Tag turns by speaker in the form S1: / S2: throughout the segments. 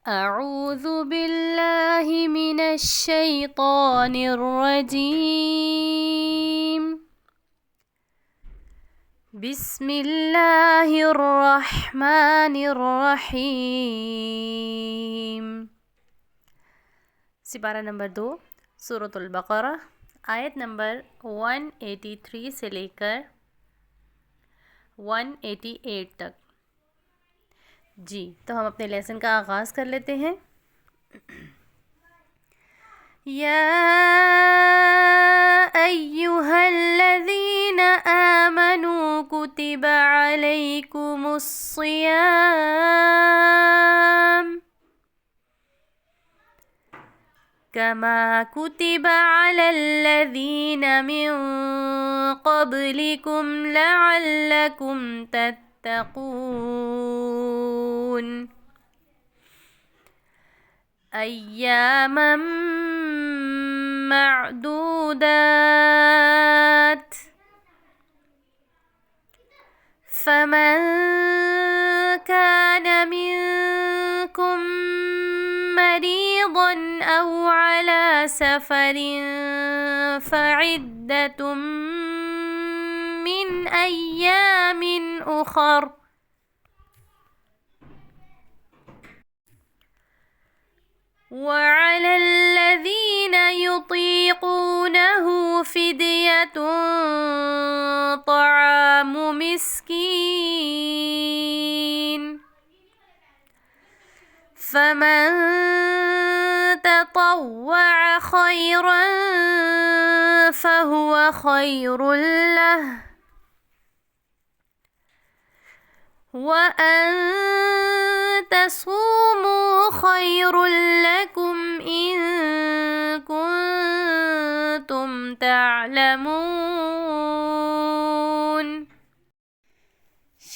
S1: أعوذ بالله من الشيطان الرجيم. بسم الله الرحمن الرحيم. सिपारा नंबर 2 सूरतुल बकरा आयत नंबर 183 से लेकर 188 तक। जी, तो हम अपने लेसन का आगाज़ कर लेते हैं। या अय्युहल्लज़ीना आमनू कुतिबा अलैकुमुस्सियाम कमा कुतिबा अलल्लज़ीना मिन क़ब्लिकुम लअल्लकुम तत्तक़ून अय्यामम मअदूदात फमन कान मिनकुम मरीदन औ अला सफरिन फइद्दतुम मिन अय्यामिन उखर وعلى الذين يطيقونه فدية طعام مسكين فمن تطوع خيرا فهو خير له وأن تصوموا خير لكم إن كنتم تعلمون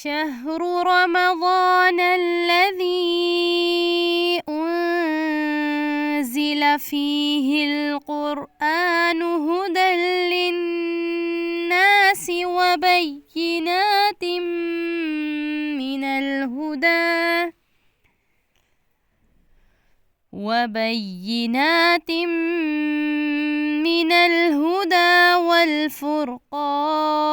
S1: شهر رمضان الذي أنزل فيه القرآن هدى للناس وبينات من الهدى والفرقان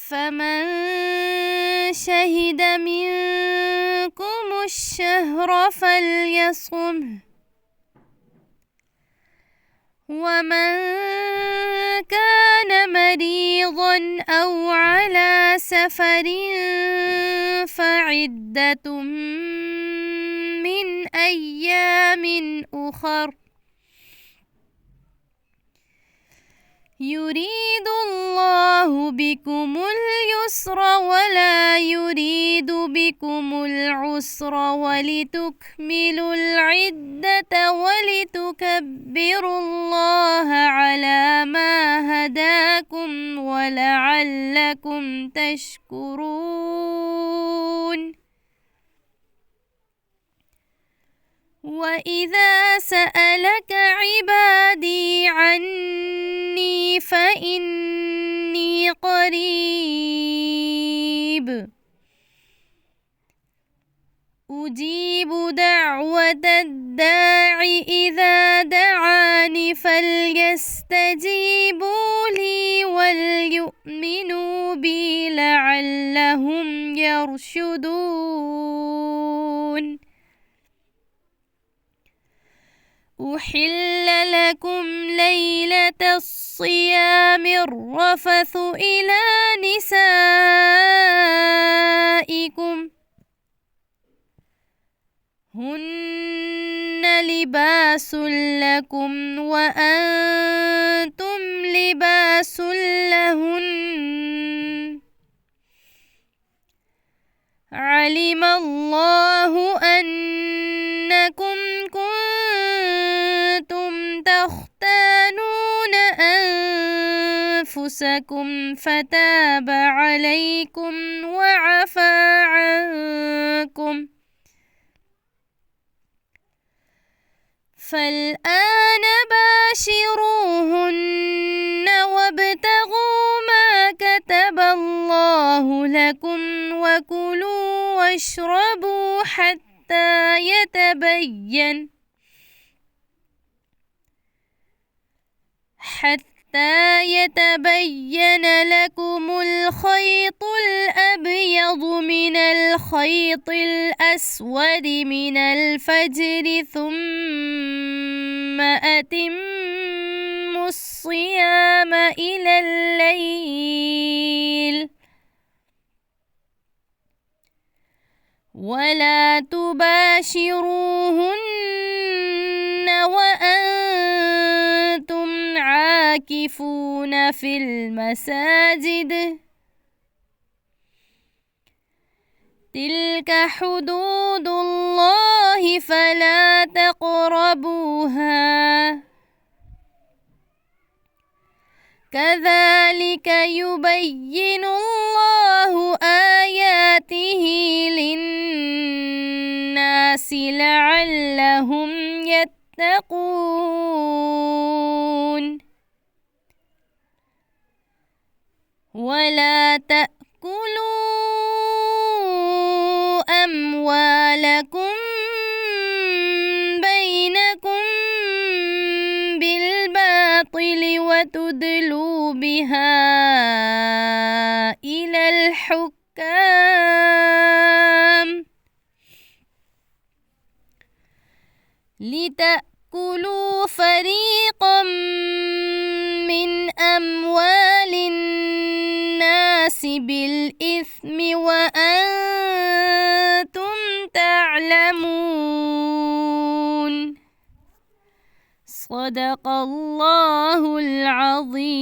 S1: فمن شهد منكم الشهر فليصمه ومن كان مريضا أو على سفر فعدة من أيام أخر يريد الله بكم اليسر ولا يريد بكم العسر ولتكملوا العدة ولتكبروا الله على ما هداكم ولعلكم تشكرون وإذا سألك عبادي عني فإني قريب أجيب دعوة الداع إذا دعاني فليستجيبوا لي وليؤمنوا بي لعلهم يرشدون أحل لكم ليلة الصيام الرفث إلى نسائكم هن لباس لكم وأنتم لباس لهن علم الله أنكم كنتم تختانون أنفسكم فتاب عليكم وعفى عنكم فالآن باشروهن وابتغوا ما كتب الله لكم وكلوا واشربوا حتى يتبين لكم الخيط الأبيض من الخيط الأسود من الفجر ثم أتموا الصيام إلى الليل ولا تباشروهن وأنتم عاكفون في المساجد تلك حدود الله فلا تقربوها كذلك يبين الله آياته للناس لعلهم يتقون ولا تأكلوا أموالكم بينكم بالباطل وتدلوا بها إلى الحكام لتأكلوا فريقا من أموال الناس بالإثم وأنتم تعلمون صدق الله العظيم.